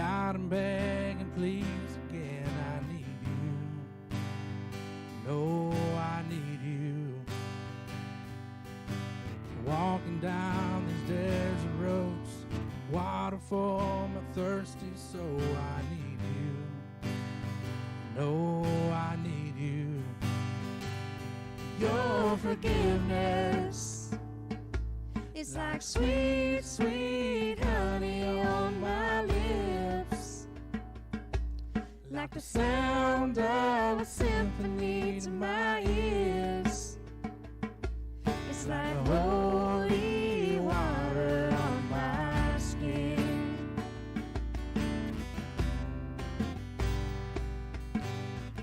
God, I'm begging, please, again, I need you. No, I need you. Walking down these desert roads, water for my thirsty soul, I need you. No, I need you. Your forgiveness is like sweet, sweet honey on my lips, like the sound of a symphony to my ears. It's like holy water on my skin.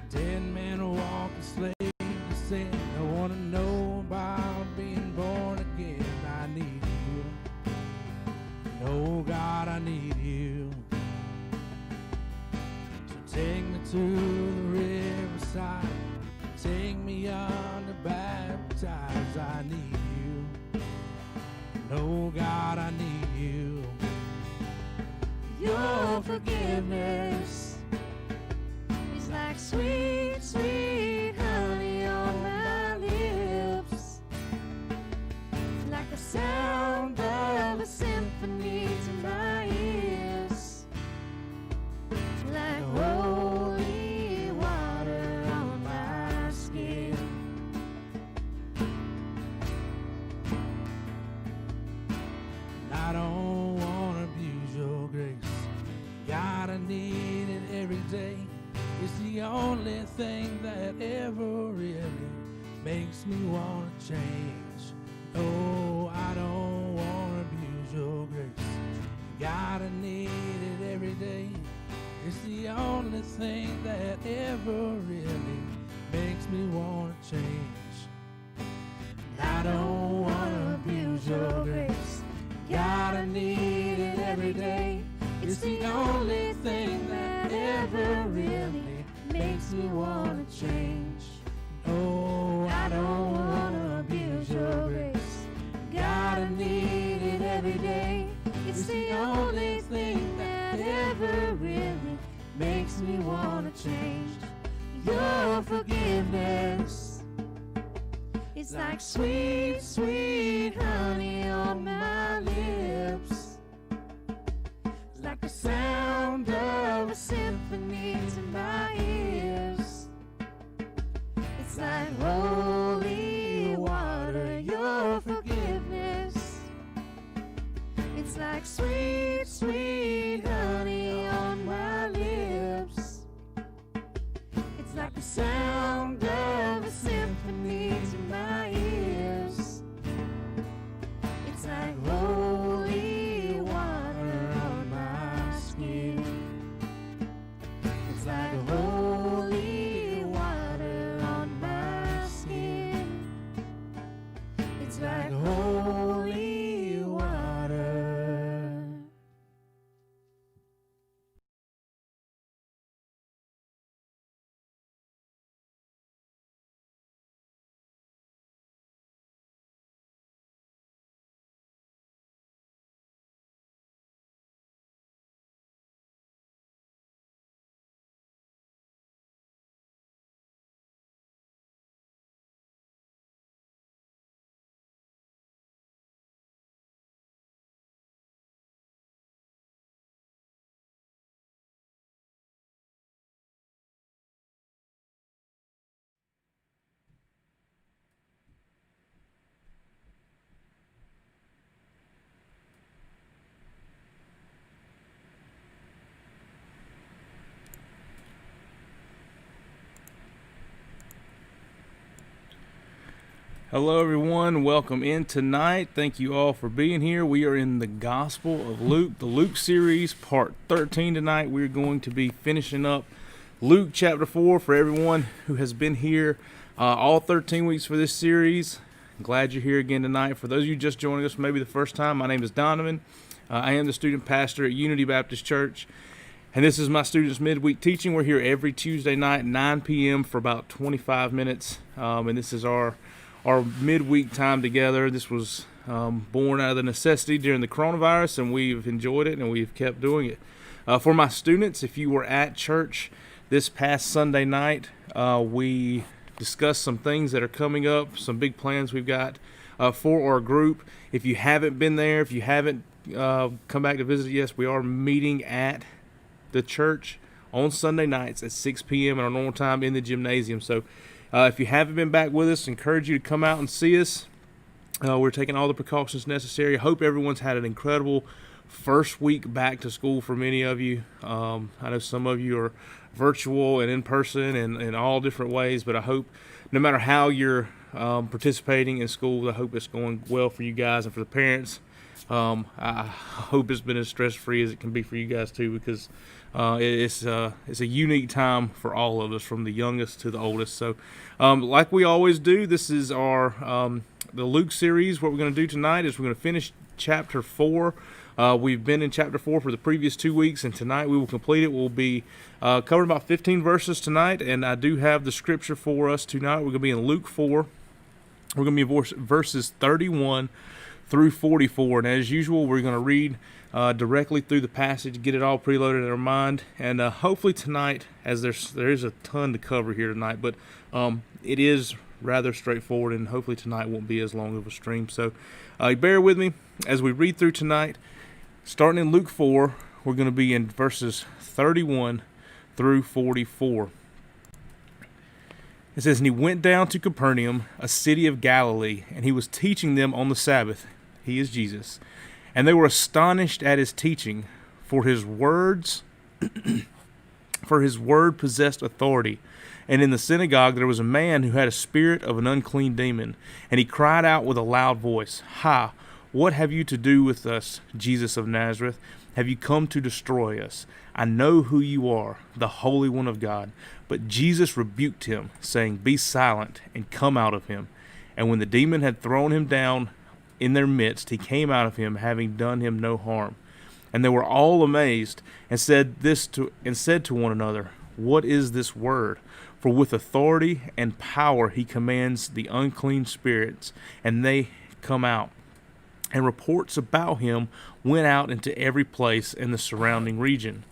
Dead men walking slave to sin. I want to know about being born again. I need you. Oh God, I need you. So take me to the riverside. Take me under baptize. I need you. Oh God, I need you. Your forgiveness is like sweet, sweet honey on my lips, like the sound of a symphony to my ears, like holy water on my skin. I don't want to abuse your grace. God, I need it every day. It's the only thing that ever really makes me want to change. No, I don't want to abuse your grace. God, I need it every day. It's the only thing that ever really makes me want to change. I don't want to abuse your grace. God, I need it every day. It's the only thing that ever really makes me want to change. Oh, I don't want to abuse your grace. God, I need it every day. It's the only thing that ever really makes me want to change. Your forgiveness is like sweet, sweet honey on my lips, like the sound of a symphony to my ears. It's like holy water, your forgiveness. It's like sweet, sweet honey on my lips. It's like the sound of a symphony to my ears. It's like holy water on my skin. It's like holy water on my skin. It's like holy water. Hello everyone, welcome in tonight. Thank you all for being here. We are in the Gospel of Luke, the Luke series, part 13 tonight. We're going to be finishing up Luke chapter 4 for everyone who has been here all 13 weeks for this series. I'm glad you're here again tonight. For those of you just joining us maybe the first time, my name is Donovan. I am the student pastor at Unity Baptist Church. And this is my students' midweek teaching. We're here every Tuesday night at 9 p.m. for about 25 minutes. And this is our midweek time together. This was born out of the necessity during the coronavirus, and we've enjoyed it and we've kept doing it. For my students, if you were at church this past Sunday night, we discussed some things that are coming up, some big plans we've got for our group. If you haven't been there, if you haven't come back to visit, yes, we are meeting at the church on Sunday nights at 6 p.m. at our normal time in the gymnasium. So if you haven't been back with us, I encourage you to come out and see us. We're taking all the precautions necessary. I hope everyone's had an incredible first week back to school for many of you. I know some of you are virtual and in person and in all different ways, but I hope no matter how you're participating in school, I hope it's going well for you guys and for the parents. I hope it's been as stress-free as it can be for you guys too, because it's a unique time for all of us, from the youngest to the oldest. So like we always do, this is our the Luke series. What we're going to do tonight is we're going to finish chapter 4. We've been in chapter 4 for the previous 2 weeks, and tonight we will complete it. We'll be covering about 15 verses tonight, and I do have the scripture for us tonight. We're going to be in Luke 4. We're going to be verses 31 through 44, and as usual, we're going to read directly through the passage, get it all preloaded in our mind, and hopefully tonight, as there is a ton to cover here tonight, but it is rather straightforward, and hopefully tonight won't be as long of a stream. So bear with me as we read through tonight. Starting in Luke 4, we're going to be in verses 31 through 44. It says, "And he went down to Capernaum, a city of Galilee, and he was teaching them on the Sabbath." He is Jesus. "And they were astonished at his teaching, for his words, for his word possessed authority. And in the synagogue there was a man who had a spirit of an unclean demon, and he cried out with a loud voice, 'Ha! What have you to do with us, Jesus of Nazareth? Have you come to destroy us? I know who you are, the Holy One of God.' But Jesus rebuked him, saying, 'Be silent, and come out of him.' And when the demon had thrown him down in their midst, he came out of him, having done him no harm. And they were all amazed, and said to one another, 'What is this word? For with authority and power he commands the unclean spirits, and they come out.' And reports about him went out into every place in the surrounding region.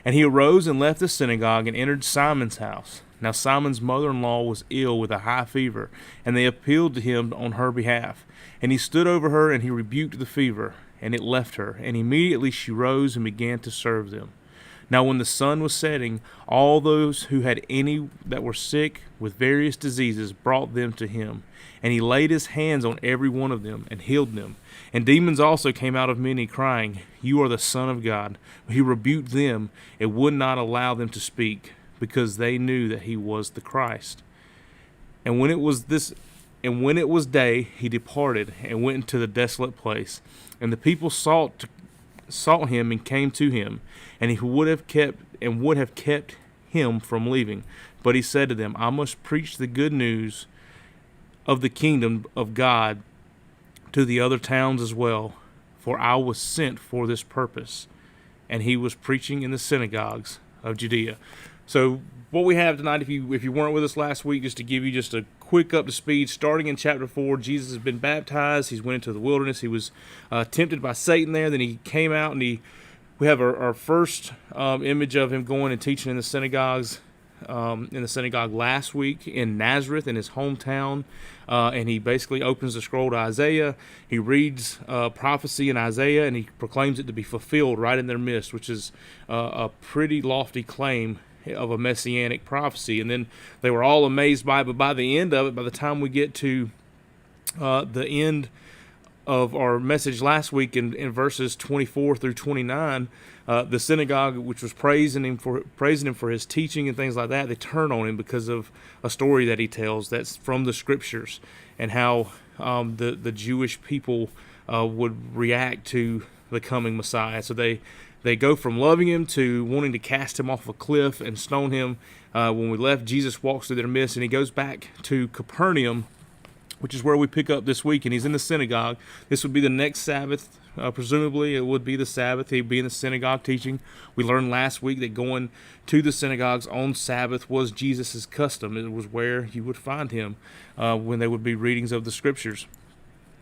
And he arose and left the synagogue and entered Simon's house. Now Simon's mother-in-law was ill with a high fever, and they appealed to him on her behalf. And he stood over her, and he rebuked the fever, and it left her. And immediately she rose and began to serve them. Now when the sun was setting, all those who had any that were sick with various diseases brought them to him. And he laid his hands on every one of them and healed them. And demons also came out of many, crying, 'You are the Son of God.' But he rebuked them and would not allow them to speak, because they knew that he was the Christ. And when it was day, he departed and went into the desolate place. And the people sought him and came to him, and he would have kept him from leaving. But he said to them, 'I must preach the good news of the kingdom of God to the other towns as well, for I was sent for this purpose.' And he was preaching in the synagogues of Judea." So what we have tonight, if you weren't with us last week, just to give you just a quick up to speed, starting in chapter 4, Jesus has been baptized. He's went into the wilderness. He was tempted by Satan there. Then he came out, and we have our first image of him going and teaching in the synagogues. In the synagogue last week in Nazareth, in his hometown, and he basically opens the scroll to Isaiah. He reads prophecy in Isaiah, and he proclaims it to be fulfilled right in their midst, which is a pretty lofty claim of a messianic prophecy. And then they were all amazed by it, but by the end of it, by the time we get to the end of our message last week in verses 24 through 29, the synagogue, which was praising him for his teaching and things like that, they turn on him because of a story that he tells that's from the scriptures, and how the Jewish people would react to the coming Messiah. So they go from loving him to wanting to cast him off a cliff and stone him. When we left, Jesus walks through their midst, and he goes back to Capernaum, which is where we pick up this week, and he's in the synagogue. This would be the next Sabbath. Presumably it would be the Sabbath. He'd be in the synagogue teaching. We learned last week that going to the synagogues on Sabbath was Jesus' custom. It was where you would find him when there would be readings of the scriptures.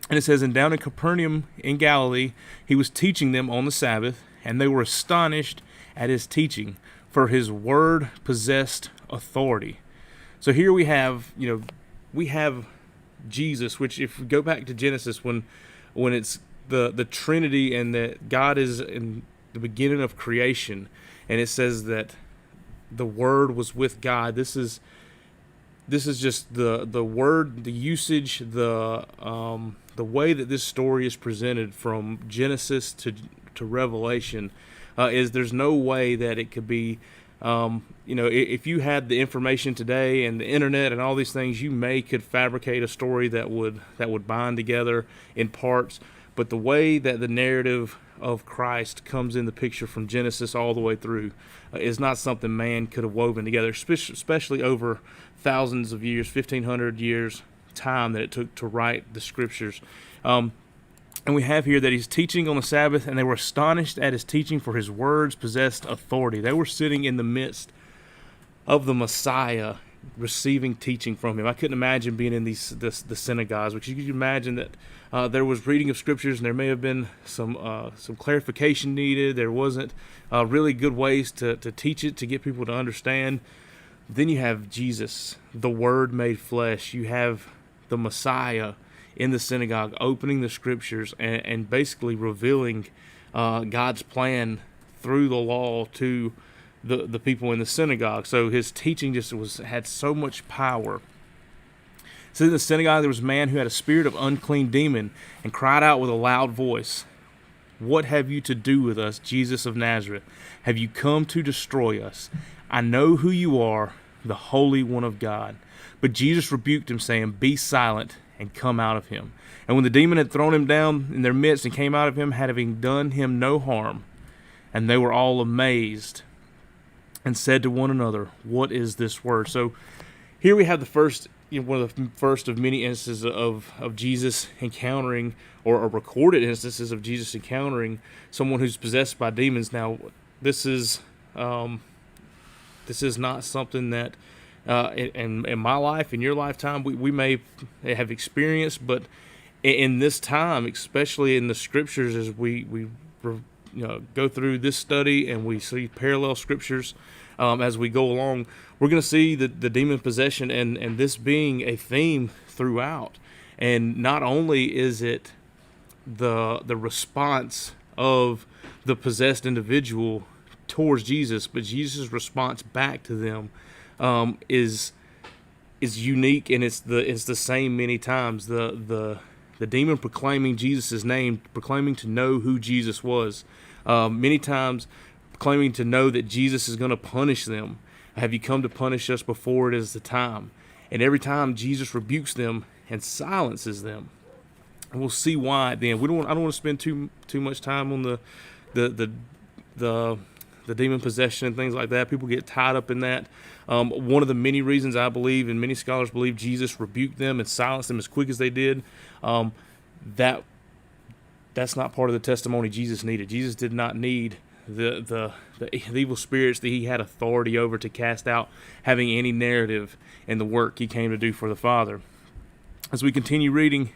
And it says, "And down in Capernaum in Galilee, he was teaching them on the Sabbath, and they were astonished at his teaching, for his word possessed authority. So here we have, we have Jesus, which if we go back to Genesis, when it's the Trinity and that God is in the beginning of creation, and it says that the Word was with God. This is just the word, the usage, the way that this story is presented from Genesis to Revelation is there's no way that it could be. If you had the information today and the internet and all these things, you could fabricate a story that would bind together in parts. But the way that the narrative of Christ comes in the picture from Genesis all the way through is not something man could have woven together, especially over thousands of years, 1,500 years time that it took to write the scriptures. And we have here that he's teaching on the Sabbath, and they were astonished at his teaching, for his words possessed authority. They were sitting in the midst of the Messiah, receiving teaching from him. I couldn't imagine being in the synagogues, because you could imagine that there was reading of scriptures, and there may have been some clarification needed. There wasn't really good ways to teach it, to get people to understand. Then you have Jesus, the Word made flesh. You have the Messiah in the synagogue, opening the scriptures and basically revealing God's plan through the law to the people in the synagogue. So his teaching just had so much power. So in the synagogue there was a man who had a spirit of unclean demon, and cried out with a loud voice, "What have you to do with us, Jesus of Nazareth? Have you come to destroy us? I know who you are, the Holy One of God." But Jesus rebuked him, saying, "Be silent, and come out of him." And when the demon had thrown him down in their midst and came out of him, having done him no harm, and they were all amazed, and said to one another, "What is this word?" So here we have the first, one of the first of many instances of Jesus encountering, or recorded instances of Jesus encountering someone who's possessed by demons. Now, this is not something that in my life, in your lifetime, we may have experienced, but in this time, especially in the scriptures, as we go through this study and we see parallel scriptures as we go along, we're going to see the demon possession and this being a theme throughout. And not only is it the response of the possessed individual towards Jesus, but Jesus' response back to them is unique, and it's the same many times. The demon proclaiming Jesus' name, proclaiming to know who Jesus was, many times claiming to know that Jesus is going to punish them. "Have you come to punish us before it is the time?" And every time Jesus rebukes them and silences them. And we'll see why then. I don't want to spend too much time on the demon possession and things like that. People get tied up in that. One of the many reasons I believe, and many scholars believe, Jesus rebuked them and silenced them as quick as they did, that's not part of the testimony Jesus needed. Jesus did not need the evil spirits that he had authority over to cast out, having any narrative in the work he came to do for the Father. As we continue reading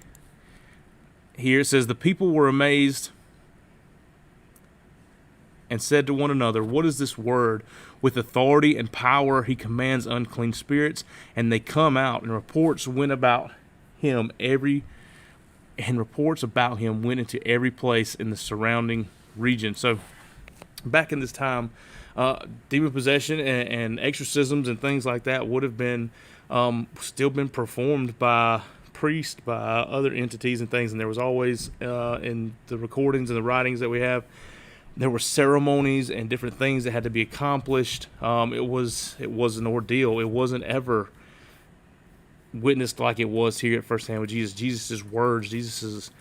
here, it says, "The people were amazed and said to one another, What is this word? With authority and power he commands unclean spirits, and they come out." And reports about him went into every place in the surrounding region. So back in this time, demon possession and exorcisms and things like that would have been still been performed by priests, by other entities and things. And there was always in the recordings and the writings that we have, there were ceremonies and different things that had to be accomplished. It was an ordeal. It wasn't ever witnessed like it was here at firsthand with Jesus. Jesus' words, Jesus'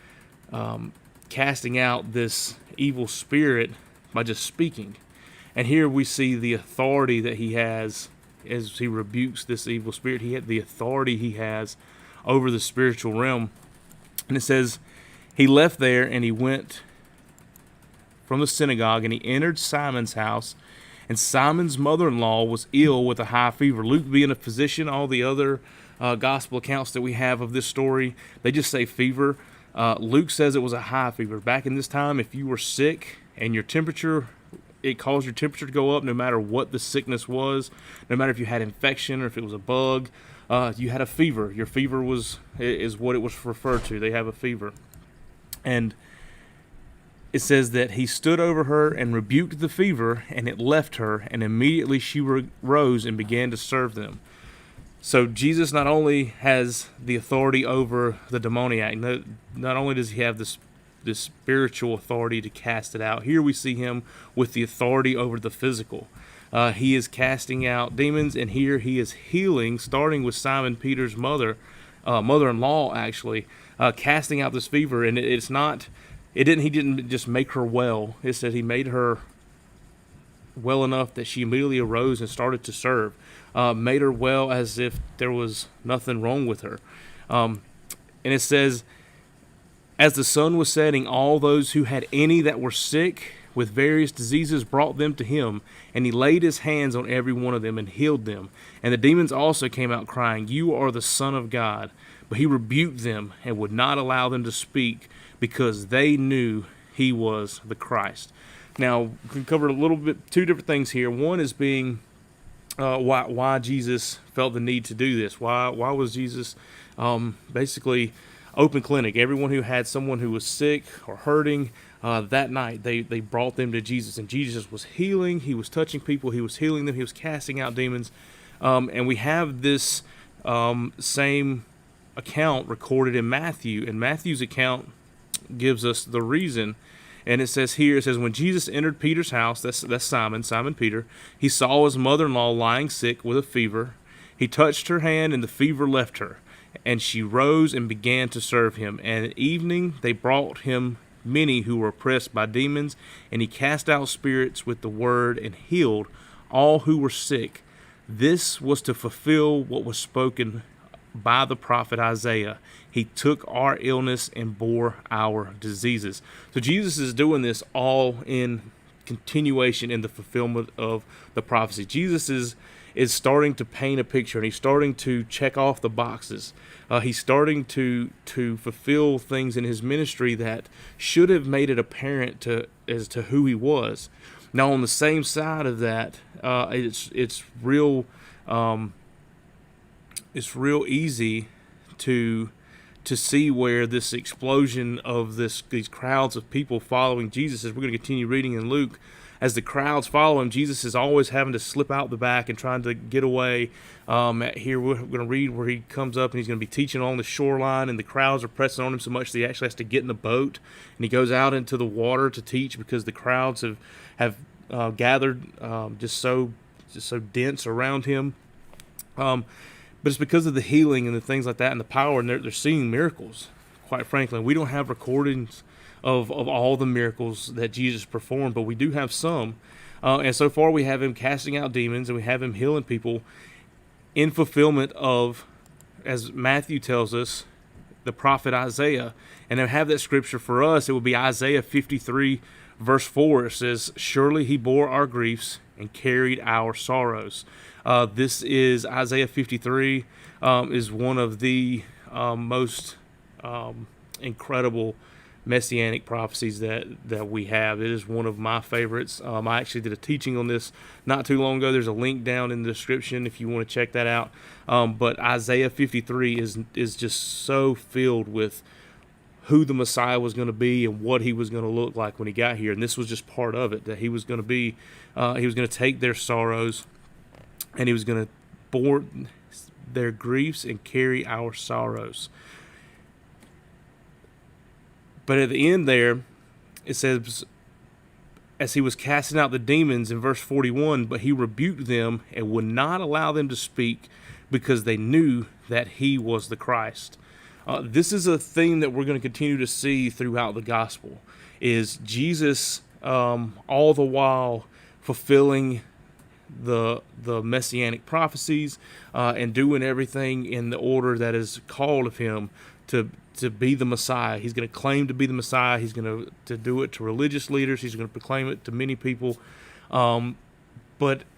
casting out this evil spirit by just speaking. And here we see the authority that he has as he rebukes this evil spirit. He had the authority he has over the spiritual realm. And it says, "He left there and he went from the synagogue, and he entered Simon's house, and Simon's mother-in-law was ill with a high fever." Luke being a physician, all the other gospel accounts that we have of this story, they just say fever. Luke says it was a high fever. Back in this time, if you were sick and your temperature it caused your temperature to go up no matter what the sickness was, no matter if you had infection or if it was a bug. You had a fever. Your fever is what it was referred to. They have a fever. And it says that he stood over her and rebuked the fever, and it left her, and immediately she rose and began to serve them. So Jesus not only has the authority over the demoniac, not only does he have this spiritual authority to cast it out, here we see him with the authority over the physical. He is casting out demons, and here he is healing, starting with Simon Peter's mother-in-law, actually, casting out this fever. And he didn't just make her well. It said he made her well enough that she immediately arose and started to serve. Made her well as if there was nothing wrong with her. And it says, as the sun was setting, all those who had any that were sick with various diseases brought them to him, and he laid his hands on every one of them and healed them. And the demons also came out crying, "You are the Son of God." But he rebuked them and would not allow them to speak, because they knew he was the Christ. Now, we can cover a little bit, two different things here. One is being why Jesus felt the need to do this. Why was Jesus basically open clinic? Everyone who had someone who was sick or hurting, that night they brought them to Jesus, and Jesus was healing. He was touching people. He was healing them. He was casting out demons. And we have this same account recorded in Matthew, and Matthew's account gives us the reason. And it says here, when Jesus entered Peter's house, that's Simon Peter, he saw his mother-in-law lying sick with a fever. He touched her hand, and the fever left her, and she rose and began to serve him. And at evening they brought him many who were oppressed by demons, and he cast out spirits with the word and healed all who were sick. This was to fulfill what was spoken by the prophet Isaiah. He took our illness and bore our diseases. So Jesus is doing this all in continuation in the fulfillment of the prophecy. Jesus is starting to paint a picture, and he's starting to check off the boxes. He's starting to fulfill things in his ministry that should have made it apparent as to who he was. Now, on the same side of that, it's real easy to see where this explosion of these crowds of people following Jesus, as we're going to continue reading in Luke, as the crowds follow him, Jesus is always having to slip out the back and trying to get away. Here we're going to read where he comes up and he's going to be teaching on the shoreline, and the crowds are pressing on him so much that he actually has to get in the boat, and he goes out into the water to teach because the crowds have gathered just so dense around him. But it's because of the healing and the things like that and the power, and they're seeing miracles, quite frankly. And we don't have recordings of all the miracles that Jesus performed, but we do have some. And so far we have him casting out demons, and we have him healing people in fulfillment of, as Matthew tells us, the prophet Isaiah. And to have that scripture for us, it would be Isaiah 53, verse 4. It says, "Surely he bore our griefs and carried our sorrows." This is Isaiah 53, is one of the most incredible messianic prophecies that we have. It is one of my favorites. I actually did a teaching on this not too long ago. There's a link down in the description if you want to check that out. But Isaiah 53 is just so filled with who the Messiah was going to be and what he was going to look like when he got here. And this was just part of it, that he was going to be, he was going to take their sorrows, and he was going to bore their griefs and carry our sorrows. But at the end there, it says, as he was casting out the demons in verse 41, but he rebuked them and would not allow them to speak, because they knew that he was the Christ. This is a theme that we're going to continue to see throughout the gospel, is Jesus all the while fulfilling the messianic prophecies and doing everything in the order that is called of him to be the Messiah. He's going to claim to be the Messiah. He's going to do it to religious leaders. He's going to proclaim it to many people. But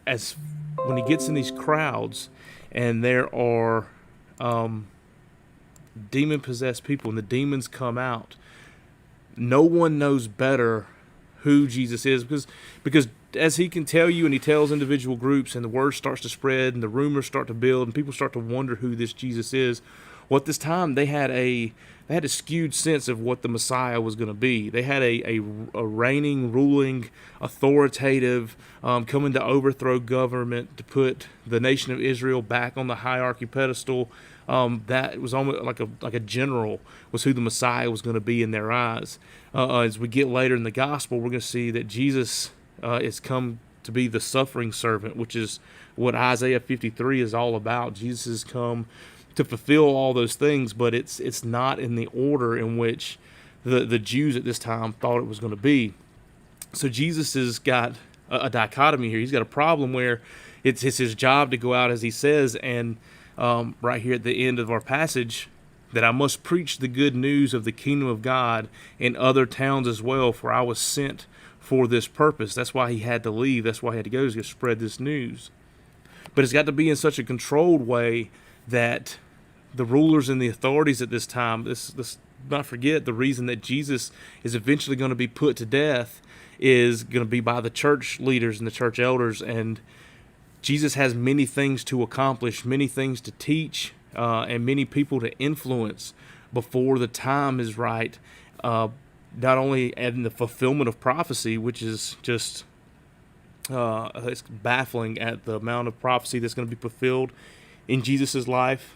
when he gets in these crowds and there are demon-possessed people and the demons come out, no one knows better who Jesus is, because as he can tell you, and he tells individual groups, and the word starts to spread, and the rumors start to build, and people start to wonder who this Jesus is. Well, at this time, they had a skewed sense of what the Messiah was going to be. They had a reigning, ruling, authoritative, coming to overthrow government, to put the nation of Israel back on the hierarchy pedestal. That was almost like a general was who the Messiah was going to be in their eyes. As we get later in the gospel, we're going to see that Jesus is come to be the suffering servant, which is what Isaiah 53 is all about. Jesus has come to fulfill all those things, but it's not in the order in which the Jews at this time thought it was going to be. So Jesus has got a dichotomy here. He's got a problem where it's his job to go out, as he says, and right here at the end of our passage, that I must preach the good news of the kingdom of God in other towns as well, for I was sent for this purpose. That's why he had to leave. That's why he had to go, to spread this news. But it's got to be in such a controlled way that the rulers and the authorities at this time, let's not forget, the reason that Jesus is eventually going to be put to death is going to be by the church leaders and the church elders. And Jesus has many things to accomplish, many things to teach, and many people to influence before the time is right. Not only in the fulfillment of prophecy, which is just it's baffling at the amount of prophecy that's going to be fulfilled in Jesus' life,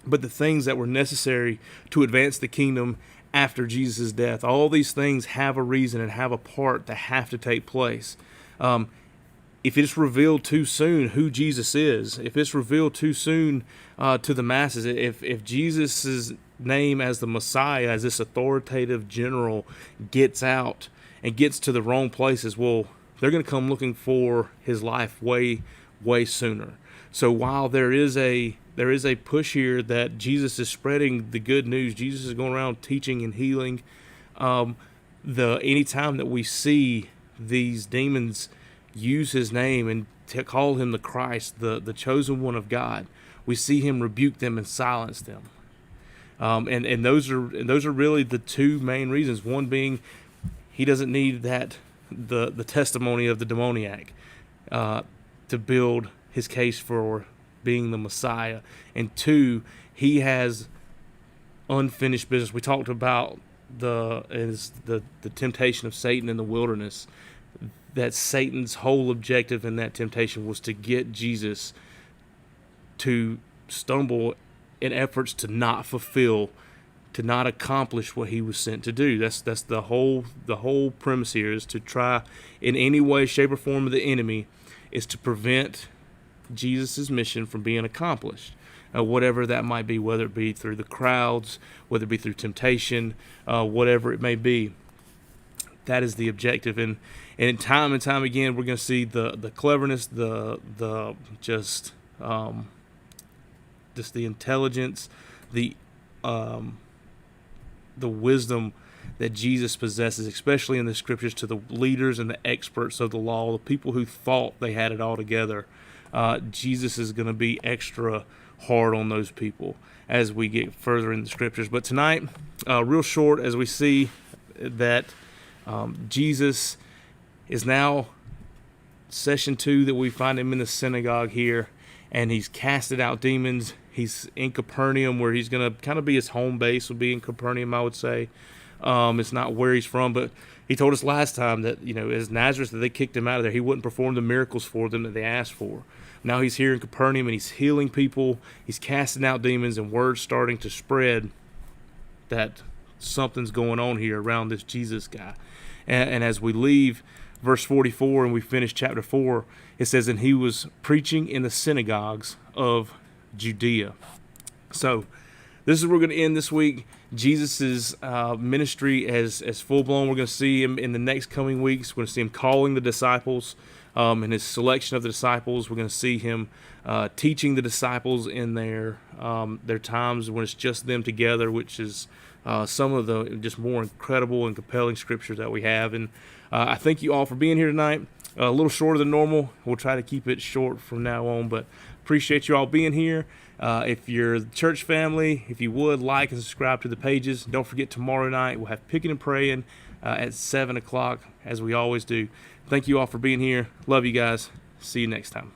but the things that were necessary to advance the kingdom after Jesus' death. All these things have a reason and have a part that have to take place. If it's revealed too soon who Jesus is, if it's revealed too soon to the masses, if Jesus' name as the Messiah, as this authoritative general, gets out and gets to the wrong places, well, they're going to come looking for his life way, way sooner. So while there is a push here that Jesus is spreading the good news, Jesus is going around teaching and healing, anytime that we see these demons use his name and to call him the Christ, the chosen one of God, we see him rebuke them and silence them. And those are really the two main reasons. One being he doesn't need the testimony of the demoniac to build his case for being the Messiah, and two, he has unfinished business. We talked about the temptation of Satan in the wilderness. That Satan's whole objective in that temptation was to get Jesus to stumble in efforts to not fulfill, to not accomplish what he was sent to do. That's the whole premise here, is to try in any way, shape, or form of the enemy is to prevent Jesus' mission from being accomplished. Whatever that might be, whether it be through the crowds, whether it be through temptation, whatever it may be. That is the objective, and time and time again, we're going to see the cleverness, the intelligence, the wisdom that Jesus possesses, especially in the scriptures, to the leaders and the experts of the law, the people who thought they had it all together. Jesus is going to be extra hard on those people as we get further in the scriptures. But tonight, real short, as we see that Jesus is now session 2, that we find him in the synagogue here, and he's casted out demons. He's in Capernaum, where he's going to kind of be his home base, will be in Capernaum, I would say. It's not where he's from, but he told us last time that, as Nazareth, that they kicked him out of there. He wouldn't perform the miracles for them that they asked for. Now he's here in Capernaum, and he's healing people. He's casting out demons, and word's starting to spread that something's going on here around this Jesus guy. And as we leave verse 44 and we finish chapter 4, it says, and he was preaching in the synagogues of Judea. So this is where we're going to end this week. Jesus' ministry as full-blown. We're going to see him in the next coming weeks. We're going to see him calling the disciples, and his selection of the disciples. We're going to see him teaching the disciples in their times when it's just them together, which is some of the just more incredible and compelling scriptures that we have. And I thank you all for being here tonight. A little shorter than normal. We'll try to keep it short from now on, but appreciate you all being here. If you're the church family, if you would like and subscribe to the pages. Don't forget, tomorrow night we'll have Picking and Praying. at 7 o'clock, as we always do. Thank you all for being here. Love you guys. See you next time.